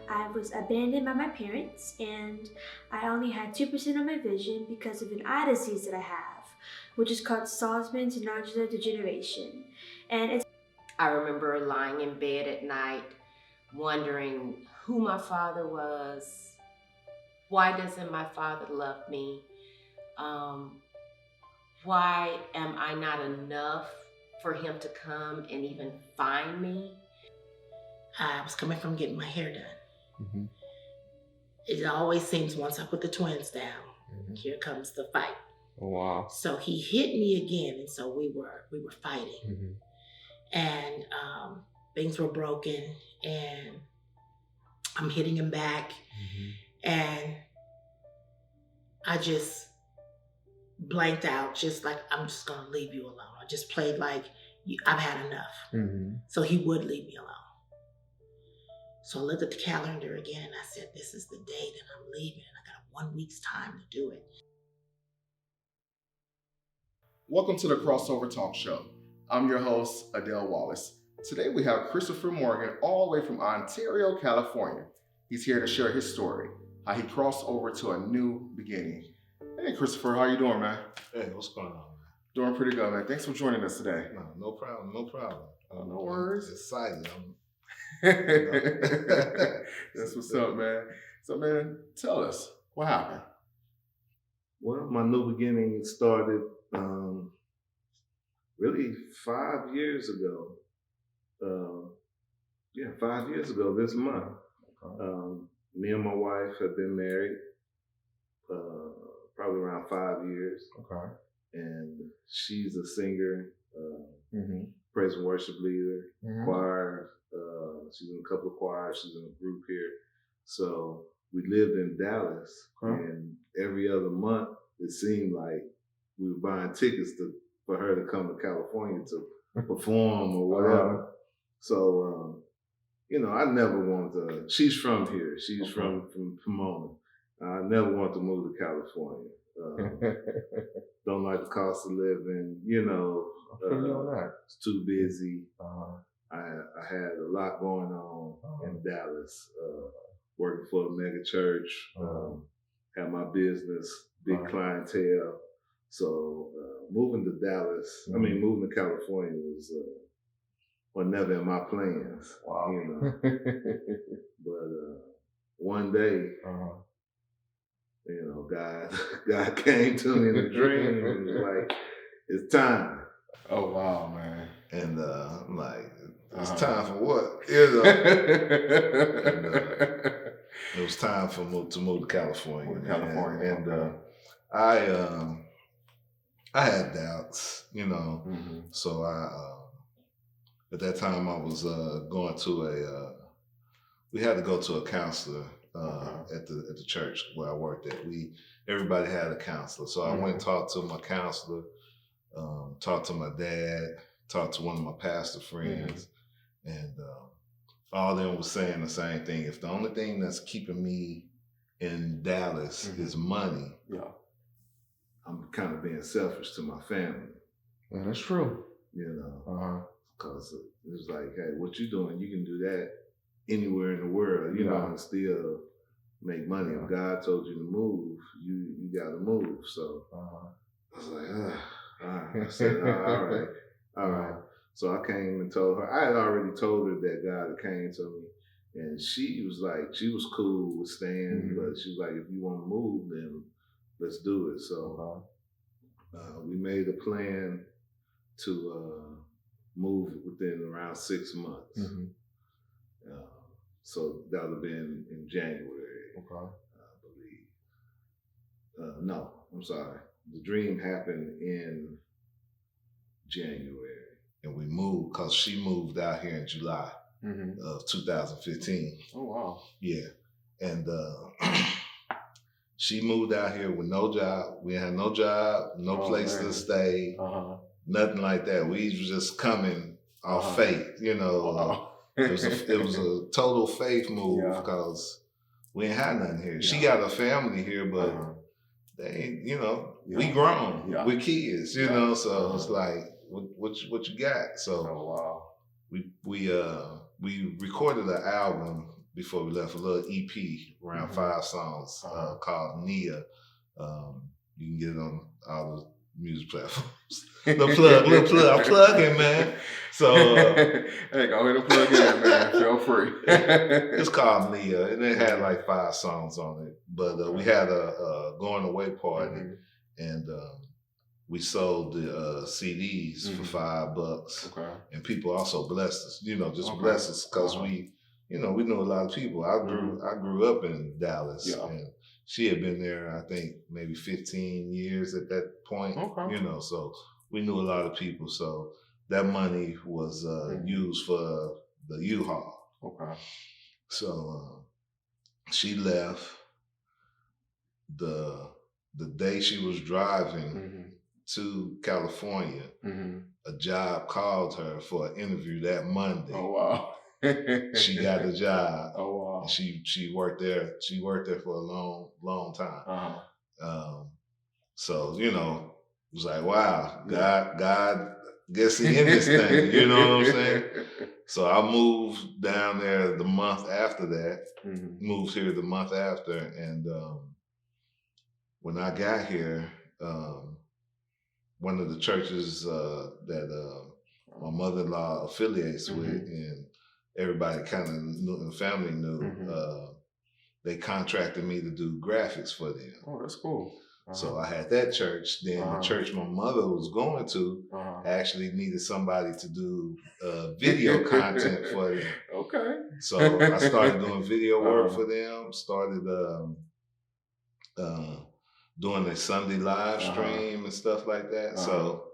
I was abandoned by my parents, and I only had 2% of my vision because of an eye disease that I have, which is called Salzman's nodular degeneration. And it's I remember lying in bed at night, wondering who my father was. Why doesn't my father love me? Um, why am I not enough for him to come and even find me? I was coming from getting my hair done. Mm-hmm. It always seems once I put the twins down, here comes the fight. Oh, wow. So he hit me again, and so we were fighting. Mm-hmm. And things were broken, and I'm hitting him back. Mm-hmm. And I just blanked out, just like, I'm just gonna leave you alone. I just played like, I've had enough. Mm-hmm. So he would leave me alone. So I looked at the calendar again, and I said, this is the day that I'm leaving. I got 1 week's time to do it. Welcome to the Crossover Talk Show. I'm your host, Adele Wallace. Today we have Christopher Morgan all the way from Ontario, California. He's here to share his story, how he crossed over to a new beginning. Hey, Christopher, how you doing, man? Hey, what's going on, man? Doing pretty good, man. Thanks for joining us today. No problem. No worries. I'm excited. That's what's up, man. So, man, tell us, what happened? Well, my new beginning started really 5 years ago. 5 years ago this month. Okay. Me and my wife have been married probably around 5 years. Okay. And she's a singer, praise and worship leader, choir. She's in a couple of choirs. She's in a group here. So we lived in Dallas, and every other month it seemed like we were buying tickets for her to come to California to perform or whatever. So, I never wanted to. She's from here. She's from Pomona. I never wanted to move to California. Don't like the cost of living. It's too busy. I had a lot going on in Dallas, working for a mega church, had my business, big clientele. So moving to California was never in my plans. Wow. But one day, God came to me in a dream and was like, it's time. Oh, wow, man. And I'm like, it's time for what? It was time to move to California. And I had doubts, So at that time I was going to we had to go to a counselor at the church where I worked at. Everybody had a counselor, so I went and talked to my counselor, talked to my dad, talked to one of my pastor friends, and all of them was saying the same thing. If the only thing that's keeping me in Dallas is money, I'm kind of being selfish to my family. Yeah, that's true. Because it was like, hey, what you doing? You can do that anywhere in the world, and still make money. If God told you to move, you got to move. So I was like, all right. I said, all right. So I came and told her. I had already told her that God had came to me, and she was cool with staying, but she was like, if you want to move, then let's do it. So we made a plan to move within around 6 months. So that would have been in January, I believe. No, I'm sorry. The dream happened in January, and we moved because she moved out here in July of 2015. Oh, wow. Yeah. And she moved out here with no job. We had no job, no place to stay, nothing like that. We was just coming off faith, It was a total faith move because we ain't had nothing here. She got a family here, but they ain't, we grown, we kids, so it's like, what you got? So we recorded an album before we left, a little EP around 5 songs called Nia. You can get it on all the music platforms. Little plug. I'm plugging, man. So, hey, go ahead and plug in, man. Feel free. It's called Nia, and it had like 5 songs on it. But we had a going away party, and we sold the CDs for $5. Okay. And people also blessed us. Blessed us because we knew a lot of people. I grew up in Dallas, and she had been there, I think, maybe 15 years at that point. Okay. So we knew a lot of people. So that money was used for the U-Haul. Okay. So she left. The day she was driving to California, a job called her for an interview that Monday. Oh wow. She got a job. Oh wow. And she worked there. She worked there for a long time. So it was like, wow, God gets in this thing. You know what I'm saying? So I moved down there the month after that. Moved here the month after, and when I got here, one of the churches that my mother-in-law affiliates with, and everybody kind of knew, and the family knew, they contracted me to do graphics for them. Oh, that's cool. So I had that church. Then the church my mother was going to actually needed somebody to do video content for them. Okay. So I started doing video work for them, started doing a Sunday live stream and stuff like that. So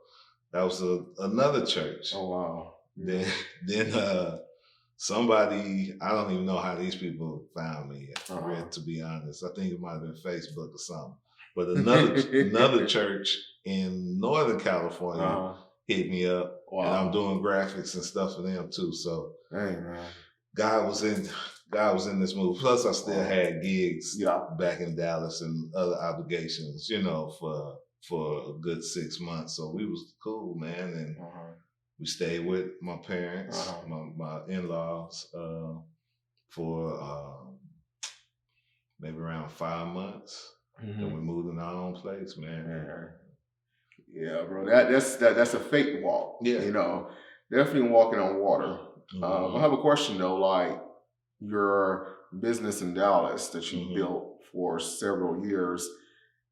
that was another church. Oh wow. Then somebody, I don't even know how these people found me, to be honest. I think it might have been Facebook or something. But another church in Northern California hit me up, and I'm doing graphics and stuff for them too. So God was in this move. Plus, I still had gigs back in Dallas and other obligations, for a good 6 months. So we was cool, man, and we stayed with my parents, my in-laws, for maybe around 5 months. Then we moved in our own place, man. Yeah, bro. That's a faith walk. Yeah. Definitely walking on water. I have a question though, like your business in Dallas that you built for several years.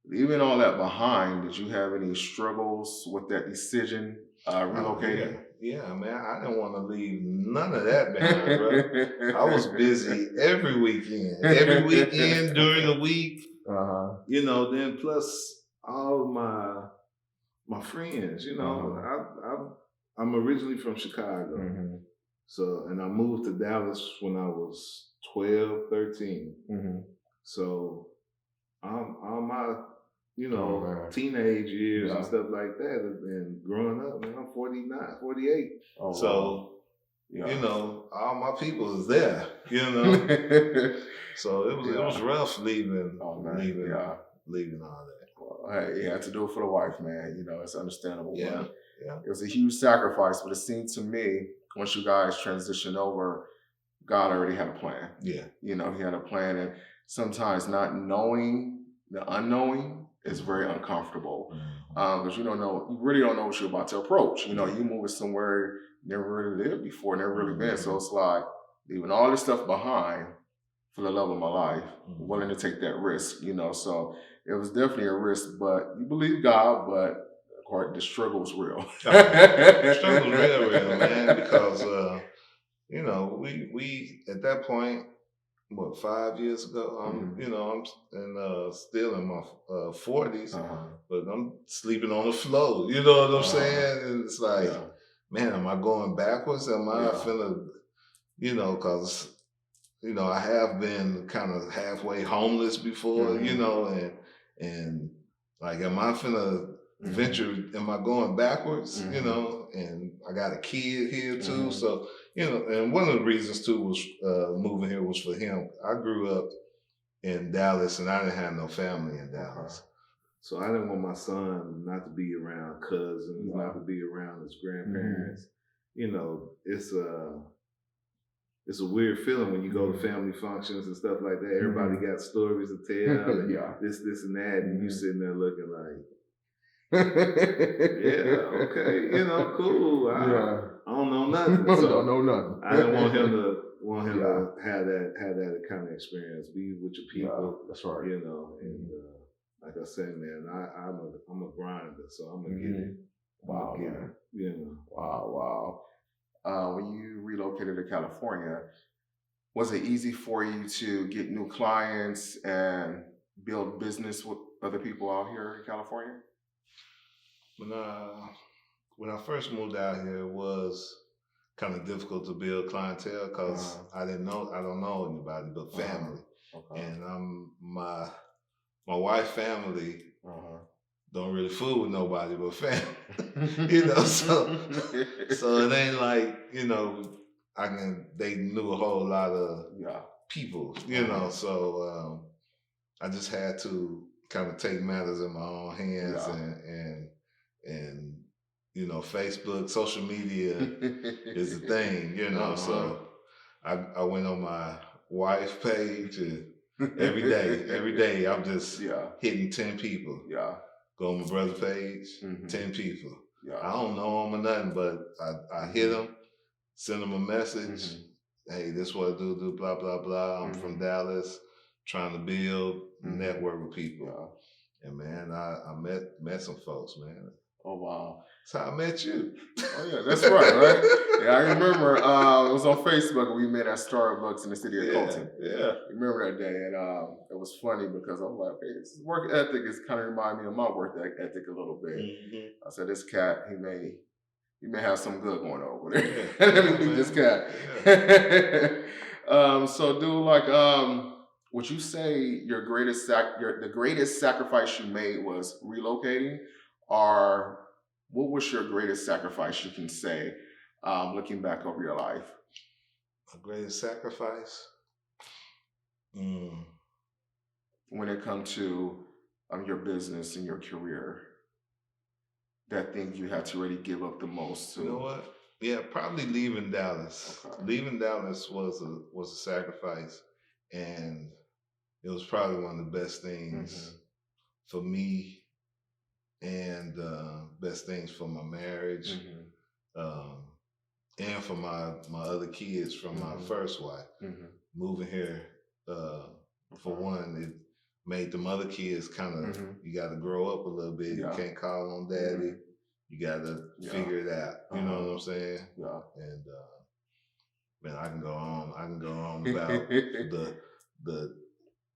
Leaving all that behind, did you have any struggles with that decision, relocating? Yeah, man. I didn't want to leave none of that behind, bro. I was busy every weekend during the week. Then plus all my friends, I'm originally from Chicago. So, and I moved to Dallas when I was 12, 13. So all my, teenage years and stuff like that, and growing up, man, I'm 49, 48. Oh, so, all my people is there, So it was rough leaving all that. Well, hey, you had to do it for the wife, man. It's understandable. Yeah. It was a huge sacrifice, but it seemed to me, once you guys transitioned over, God already had a plan. Yeah. He had a plan, and sometimes not knowing the unknowing is very uncomfortable. Because you really don't know what you're about to approach. You moving somewhere you never really lived before, never really been. So it's like leaving all this stuff behind for the love of my life, willing to take that risk, So it was definitely a risk, but you believe God, but of course the struggle was real. The struggle was real, man, because we at that point, 5 years ago, I'm still in my 40s, but I'm sleeping on the floor. You know what I'm saying? And it's like, man, am I going backwards? Am I finna, because I have been kind of halfway homeless before, and like, am I finna venture? Am I going backwards? And I got a kid here too, so. And one of the reasons too was moving here was for him. I grew up in Dallas, and I didn't have no family in Dallas, so I didn't want my son not to be around cousins, not to be around his grandparents. It's it's a weird feeling when you go to family functions and stuff like that. Everybody got stories to tell, and this and that, and you sitting there looking like, yeah, okay, you know, cool. I don't know nothing. So don't know nothing. I didn't want him to have that kind of experience. Be with your people. Yeah, that's right. You know, and like I said, man, I'm a grinder, so I'm gonna get it. Wow, man. You know. Wow. When you relocated to California, was it easy for you to get new clients and build business with other people out here in California? When I first moved out here, it was kind of difficult to build clientele because I don't know anybody but family, and my wife's family don't really fool with nobody but family, you know. So it ain't like, you know, they knew a whole lot of people, you know. So I just had to kind of take matters in my own hands and you know, Facebook, social media is the thing, you know. So I went on my wife's page and every day I'm just hitting 10 people. Go on my brother's page, 10 people. I don't know them or nothing, but I hit them, send them a message. Hey, this is what I do, blah, blah, blah. I'm from Dallas, trying to build, network with people. And man, I met some folks, man. Oh, wow. That's how I met you. Oh, yeah, that's right? Yeah, I remember it was on Facebook and we met at Starbucks in the city of Colton. Yeah. I remember that day, and it was funny because I'm like, hey, this work ethic is kind of remind me of my work ethic a little bit. I said, this cat, he may have some good going on over there. Let me meet this cat. So, dude, like, would you say the greatest sacrifice you made was relocating, or what was your greatest sacrifice you can say, looking back over your life? My greatest sacrifice? When it comes to your business and your career, that thing you had to really give up the most to. You know what? Yeah, probably leaving Dallas. Okay. Leaving Dallas was a sacrifice, and it was probably one of the best things for me, and best things for my marriage, and for my other kids from my first wife. Moving here, for one, it made them other kids kind of, you got to grow up a little bit. You can't call on daddy. You got to figure it out. You know what I'm saying? Yeah. And man, I can go on about the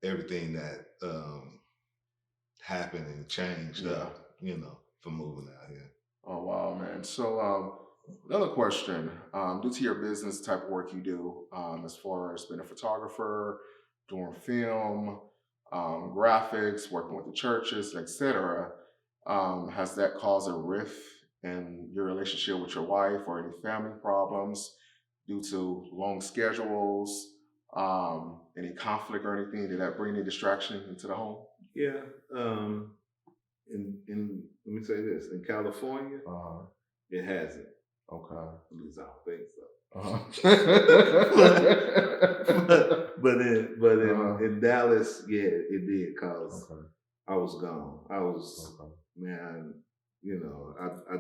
everything that happened and changed up, you know, for moving out here. Oh, wow, man. So another question, due to your business type of work you do, as far as being a photographer, doing film, graphics, working with the churches, etc., has that caused a rift in your relationship with your wife or any family problems due to long schedules, any conflict or anything? Did that bring any distraction into the home? Yeah. In let me say this, in California, it hasn't. Okay. At least I don't think so. but in Dallas, yeah, it did, cause I was gone. I was man, you know, I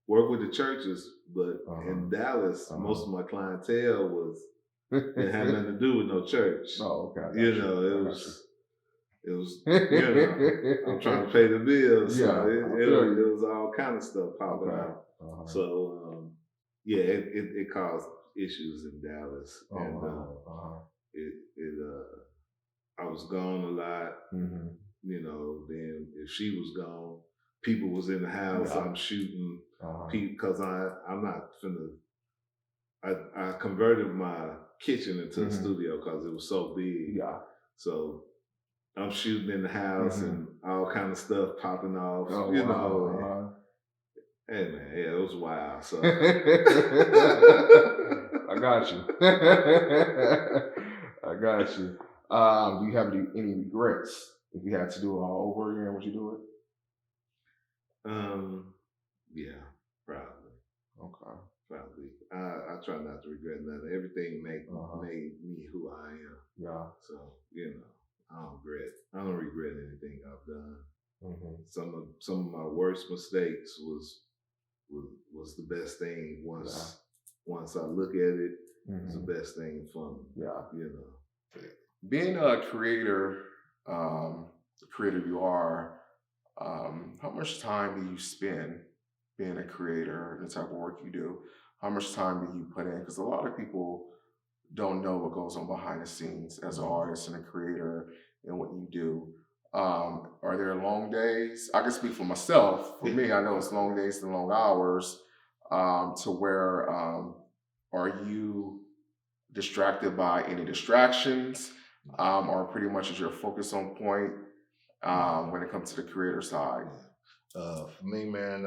work with the churches, but in Dallas, most of my clientele it had nothing to do with no church. Oh, okay. You know, it was, you know, I'm trying to pay the bills, so it was all kind of stuff popping out. So, yeah, it caused issues in Dallas, and I was gone a lot. You know, then if she was gone, people was in the house. I'm shooting because I'm not finna. I converted my kitchen into a studio because it was so big. Yeah. So I'm shooting in the house and all kind of stuff popping off. You know. Hey man, yeah, it was wild. So I got you. I got you. Do you have any regrets? If you had to do it all over again, would you do it? Yeah, probably. Okay. Probably. I try not to regret nothing. Everything made me who I am. Yeah. So, I don't regret anything I've done. Some of my worst mistakes was the best thing once I look at it. It's the best thing for me. Yeah. Being a creator, the creator you are, how much time do you spend being a creator, the type of work you do? How much time do you put in? Because a lot of people don't know what goes on behind the scenes as an artist and a creator and what you do. Are there long days? I can speak for myself. For me, I know it's long days and long hours. To where are you distracted by any distractions? Or pretty much is your focus on point when it comes to the creator side? For me, man,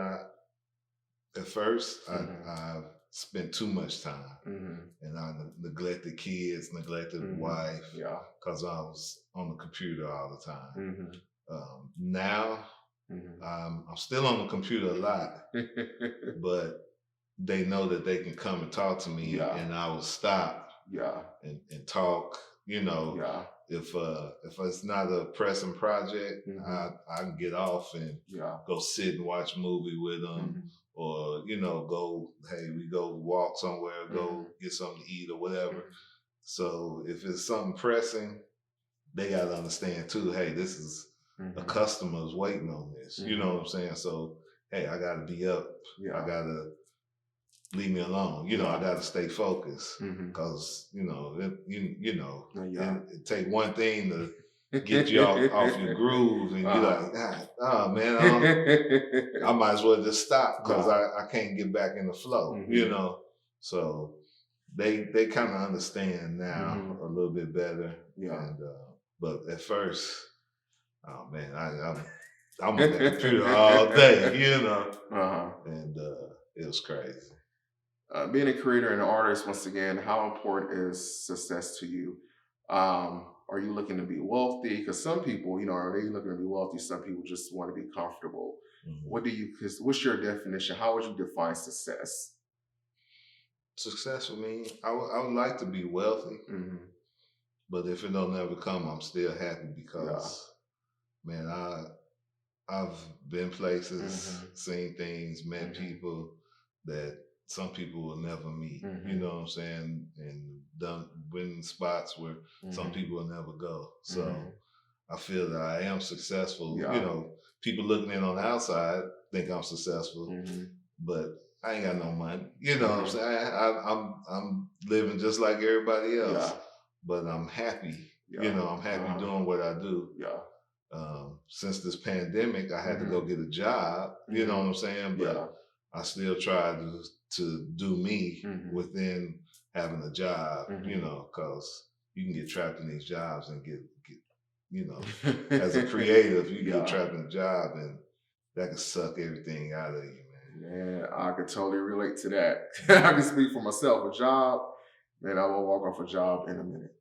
at first I spent too much time, and I neglected kids, neglected wife, because I was on the computer all the time. Now I'm still on the computer a lot, but they know that they can come and talk to me, and I will stop and talk. If it's not a pressing project, I can get off and go sit and watch a movie with them, or we go walk somewhere, go get something to eat or whatever. So if it's something pressing, they gotta understand too. Hey, this is a customer's waiting on this. You know what I'm saying? So hey, I gotta be up. I gotta leave me alone. I gotta stay focused because it take one thing to get you off your groove, and you're like, oh man, I might as well just stop because I can't get back in the flow. So they kind of understand now a little bit better. And but at first, oh man, I'm on the computer all day, and it was crazy. Being a creator and an artist, once again, how important is success to you? Are you looking to be wealthy? Because some people, are they looking to be wealthy? Some people just want to be comfortable. What's your definition? How would you define success? Success for me, I would like to be wealthy, but if it don't ever come, I'm still happy because, man, I've been places, seen things, met people that some people will never meet. You know what I'm saying? And been spots where some people will never go. So I feel that I am successful. People looking in on the outside think I'm successful, but I ain't got no money. You know what I'm saying? I'm living just like everybody else, but I'm happy. I'm happy doing what I do. Since this pandemic, I had to go get a job. You know what I'm saying? But I still try to do me within having a job. Because you can get trapped in these jobs and get as a creative, you get trapped in a job and that can suck everything out of you, man. Man, I could totally relate to that. I can speak for myself. A job, man, I will walk off a job in a minute.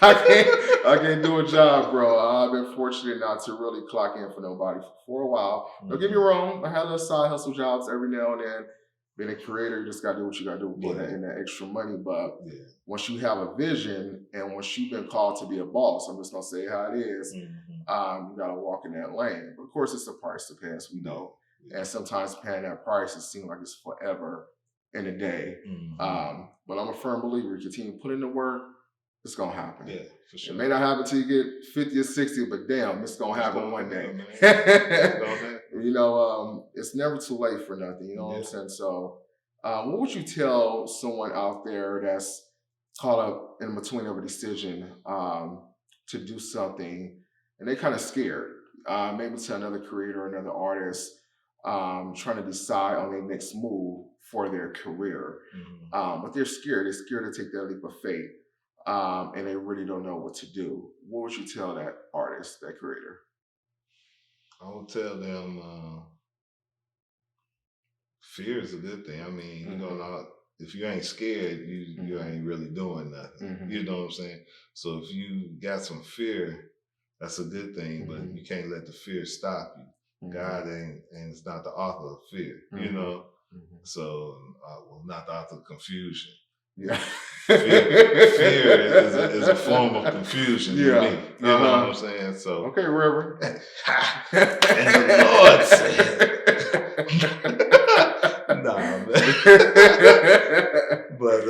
I can't do a job, bro. I've been fortunate not to really clock in for nobody for a while. Don't get me wrong. I had little side hustle jobs every now and then. Being a creator, you just got to do what you got to do, put in that extra money. But once you have a vision and once you've been called to be a boss, I'm just going to say how it is, you got to walk in that lane. But of course, it's a price to pay, as we know. And sometimes paying that price, it seems like it's forever in a day. But I'm a firm believer. You continue to put in the work, it's going to happen. Yeah, for sure. It may not happen until you get 50 or 60, but damn, it's going to happen one day. It's never too late for nothing. You know what I'm saying? So what would you tell someone out there that's caught up in between of a decision to do something and they kind of scared? Maybe to another creator, another artist, trying to decide on their next move for their career. But they're scared. They're scared to take that leap of faith. And they really don't know what to do. What would you tell that artist, that creator? I would tell them fear is a good thing. I mean, if you ain't scared, you ain't really doing nothing. You know what I'm saying? So if you got some fear, that's a good thing, but you can't let the fear stop you. God ain't, and it's not the author of fear. So not out of confusion. Yeah. Fear is a form of confusion to me. You know what I'm saying? So okay, Reverend. And the Lord said, nah, man. But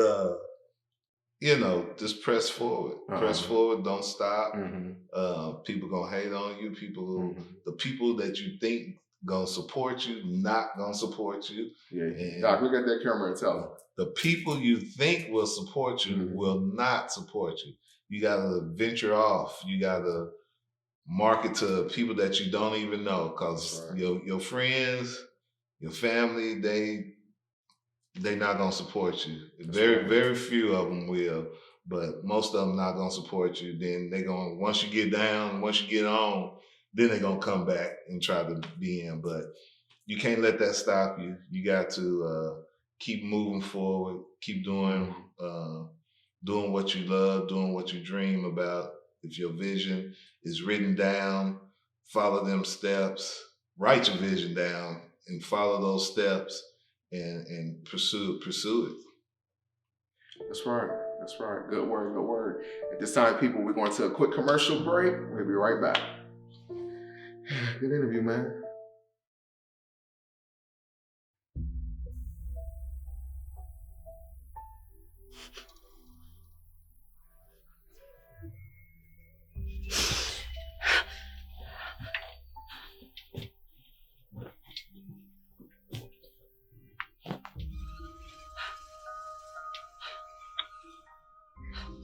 just press forward. Press forward. Don't stop. People gonna hate on you. The people that you think gonna support you, not gonna support you. Yeah. And Doc, look at that camera and tell them. The people you think will support you will not support you. You gotta venture off. You gotta market to people that you don't even know, because your friends, your family, they not gonna support you. Very few of them will, but most of them not gonna support you. Then they gonna, once you get down, once you get on, then they gonna come back and try to be in. But you can't let that stop you. You got to keep moving forward, keep doing what you love, doing what you dream about. If your vision is written down, follow them steps, write your vision down and follow those steps and pursue it. That's right. Good word. At this time, people, we're going to a quick commercial break. We'll be right back. Good interview, man.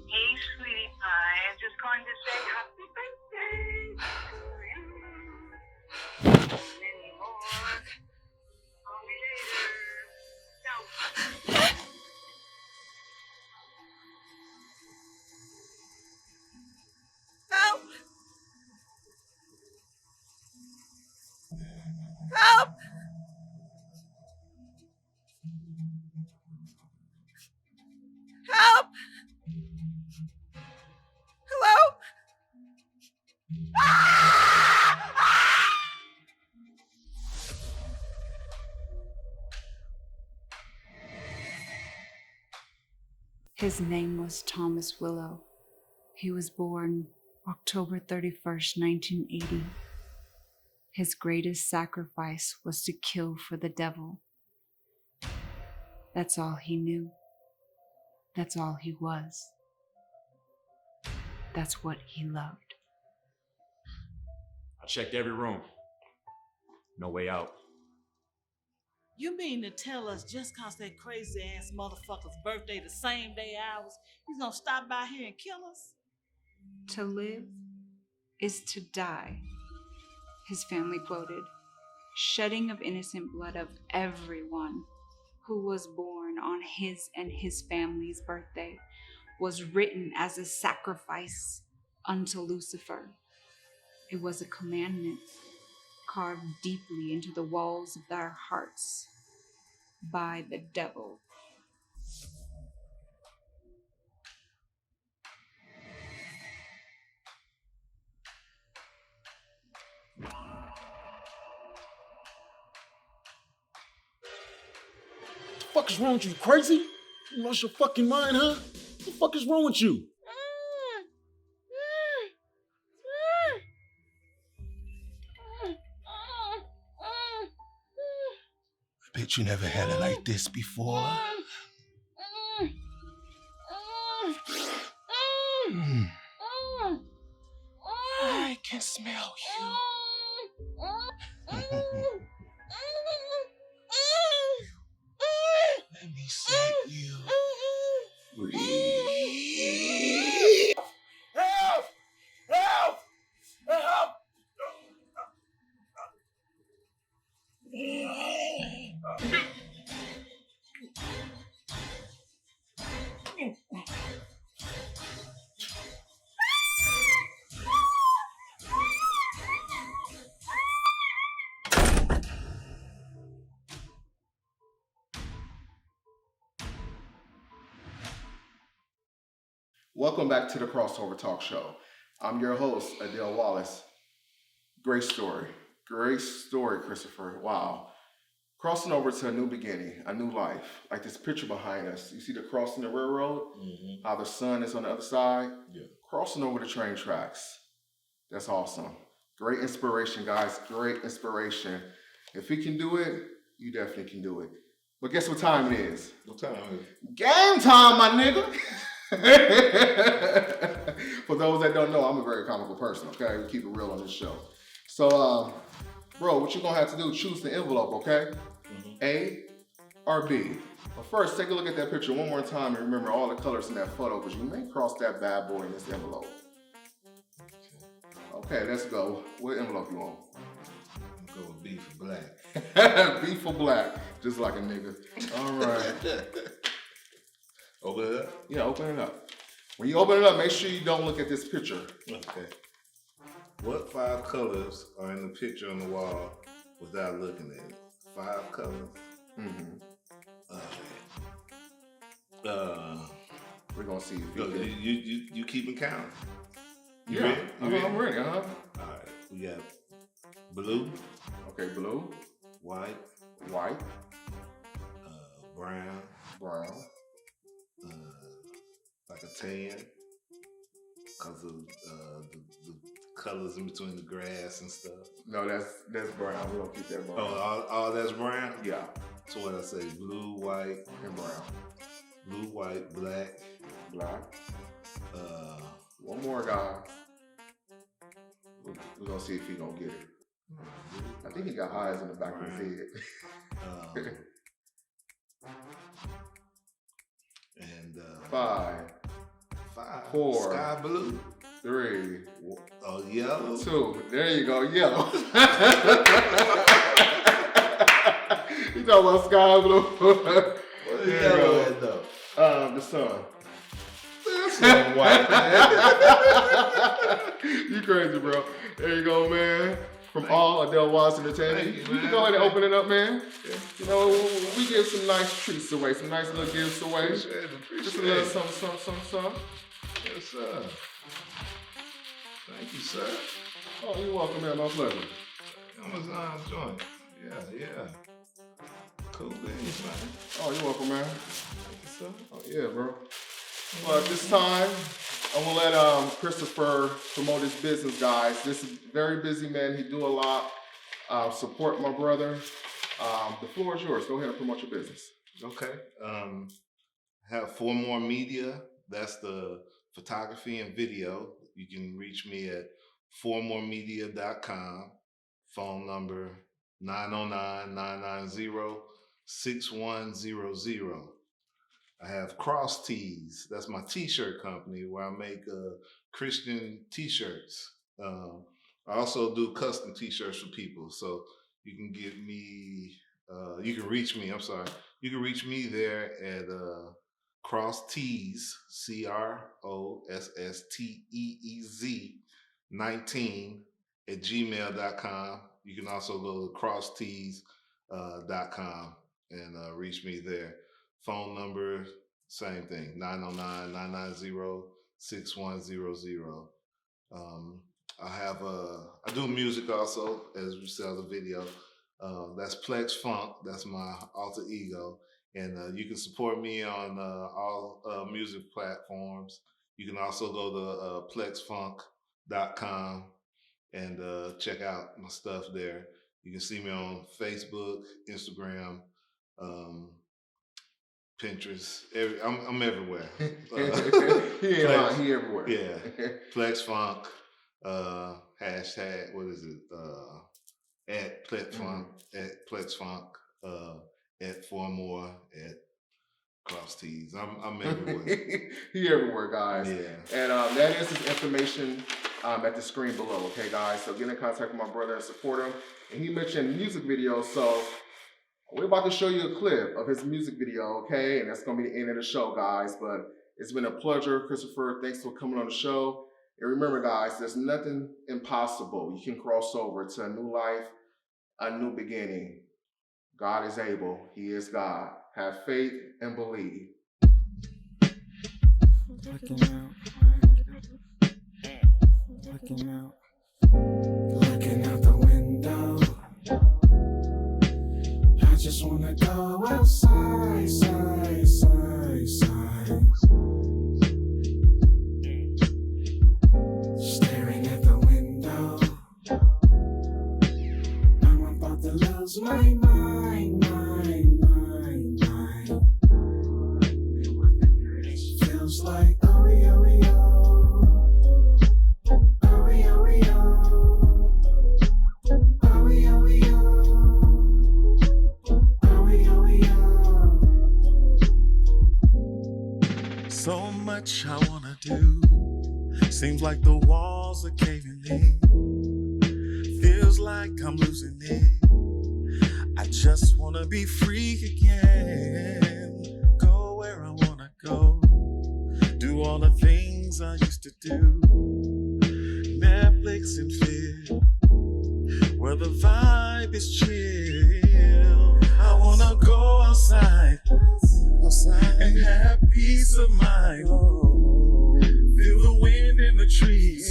Hey, sweetie pie, I'm just calling to say happy birthday to you. Many more. Call me later. Ciao. Help! Help! Help! Hello? His name was Thomas Willow. He was born October 31st, 1980. His greatest sacrifice was to kill for the devil. That's all he knew. That's all he was. That's what he loved. I checked every room. No way out. You mean to tell us just cause that crazy ass motherfucker's birthday the same day ours, he's gonna stop by here and kill us? To live is to die, his family quoted, shedding of innocent blood of everyone who was born on his and his family's birthday was written as a sacrifice unto Lucifer. It was a commandment carved deeply into the walls of their hearts by the devil. The fuck is wrong with you? Crazy? You lost your fucking mind, huh? What the fuck is wrong with you? I bet you never had it like this before. I can smell you. Let me set you free. Help! Help! Help! Welcome back to the Crossover Talk Show. I'm your host, Adele Wallace. Great story, Christopher. Wow. crossing over to a new beginning, a new life. Like this picture behind us. You see the crossing the railroad? Mm-hmm. How the sun is on the other side? Yeah. Crossing over the train tracks. That's awesome. Great inspiration, guys. Great inspiration. If he can do it, you definitely can do it. But guess what time it is? What time is it? Game time, my nigga. For those that don't know, I'm a very comical person, okay? We keep it real on this show. So, bro, what you're gonna have to do, choose the envelope, okay? Mm-hmm. A or B. But first, take a look at that picture one more time and remember all the colors in that photo, because you may cross that bad boy in this envelope. Okay, let's go. What envelope you want? Go with B for black. B for black, just like a nigga. All right. Open it up? Yeah, open it up. When you open it up, make sure you don't look at this picture. Okay. What 5 colors are in the picture on the wall without looking at it? 5 colors. Mm-hmm. We're gonna see if you keeping count. You yeah, ready? You ready? I'm ready. All right. We got blue. Okay, blue, White. white, Brown. brown. Like a tan. Because of the colors in between the grass and stuff. No, that's brown. We're gonna keep that brown. Oh, all that's brown? Yeah, So what I say, blue, white, and brown. blue, white, black. Black. Uh, One more, guys. We're gonna see if he gonna get it. I think he got eyes in the back of his head. And 5, 5, 4, sky blue. 3, Oh, yellow. 2. There you go, yellow. You talking about sky blue? What is yellow at though? The sun. That's white. You crazy, bro. There you go, man. From all Adele Wallace Entertainment. Thank you, You man. can go ahead and open it up, man. Yeah. You know, we give some nice treats away, some nice little gifts away. Appreciate Just a it. little something. Yes, sir. Thank you, sir. Oh, you're welcome, man. My pleasure. Amazon joint. Yeah. Cool beans, man. Oh, you're welcome, man. Thank you, sir. Oh, yeah, bro. Well, at this time, I'm gonna let Christopher promote his business, guys. This is a very busy man. He do a lot. Support my brother. The floor is yours. Go ahead and promote your business. Okay. Have 4 More Media. That's the photography and video. You can reach me at 4moremedia.com. Phone number 909-990-6100. I have Cross Tees. That's my t-shirt company where I make Christian t-shirts. I also do custom t-shirts for people. So you can get me, you can reach me there at Cross Tees, CROSSTEEZ 19 at gmail.com. You can also go to crosstees.com and reach me there. Phone number, same thing, 909-990-6100. I do music also, as we saw the video. That's Plex Funk. That's my alter ego. And you can support me on all music platforms. You can also go to plexfunk.com and check out my stuff there. You can see me on Facebook, Instagram, Pinterest. I'm everywhere. He ain't lying. He everywhere. Yeah. Plex Funk. Hashtag, what is it? At Plex Funk, at Plex Funk, at 4 More, at Cross Tees. I'm everywhere. He everywhere, guys. Yeah. And that is his information at the screen below, okay, guys? So get in contact with my brother and support him. And he mentioned music videos, so we're about to show you a clip of his music video, okay? And that's going to be the end of the show, guys. But it's been a pleasure, Christopher. Thanks for coming on the show. And remember, guys, there's nothing impossible. You can cross over to a new life, a new beginning. God is able. He is God. Have faith and believe. Looking out the window. I just wanna go outside, side, side, side. Staring at the window, I'm about to lose my mind, mind, mind, mind. Feels like oh, yo, yo. Oh, yo, yo. Oh, yo, yo. So much I wanna do. Seems like the walls are caving in. Feels like I'm losing it. I just wanna be free again. Go where I wanna go. Do all the things I used to do. Netflix and film, where the vibe is chill. I wanna go outside and have peace of mind. Feel the wind in the trees.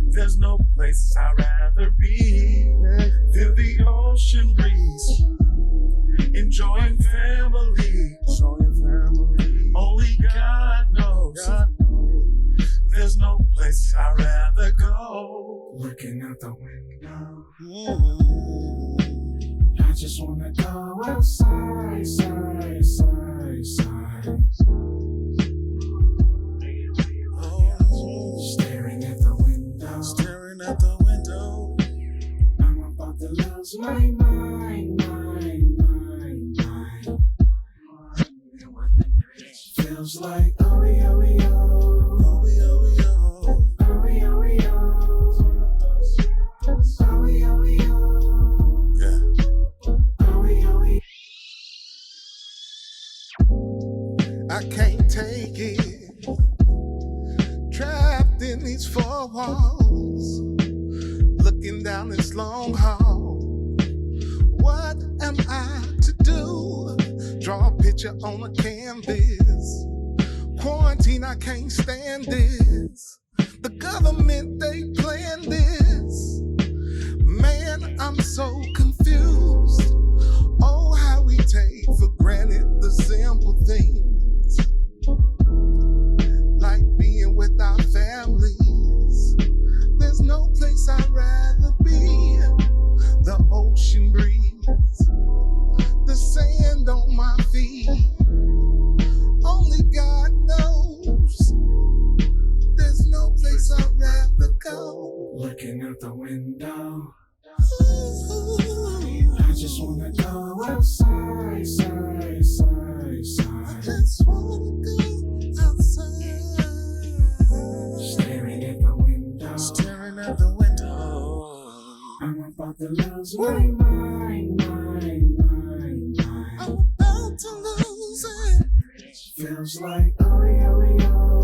There's no place I'd rather be. Feel the ocean breeze. Enjoying family. Only God knows. There's no place I'd rather go. Looking out the window, I just wanna go outside, side, side, side. Staring at the window, I'm about to lose my mind, mind, mind, mind. Feels like oh, yo, yo. Oh, yo, yo. Oh, yo, yo. Oh, yo, yo. Yeah. Oh, yo, yo. I can't take it. Trapped in these four walls, looking down this long hall. What am I to do? Draw a picture on a canvas. Quarantine, I can't stand this. The government, they planned this. Man, I'm so confused. Oh, how we take for granted the simple things, like being with our families. There's no place I'd rather be. The ocean breeze, the sand on my feet. Only God knows. There's no place I'd rather go. Looking out the window, I just wanna go outside, side, side, side. Just wanna go outside. Staring at the window, I'm about to lose my mind, mind, mind, mind. I'm about to lose it. Feels like oh, yo, yo.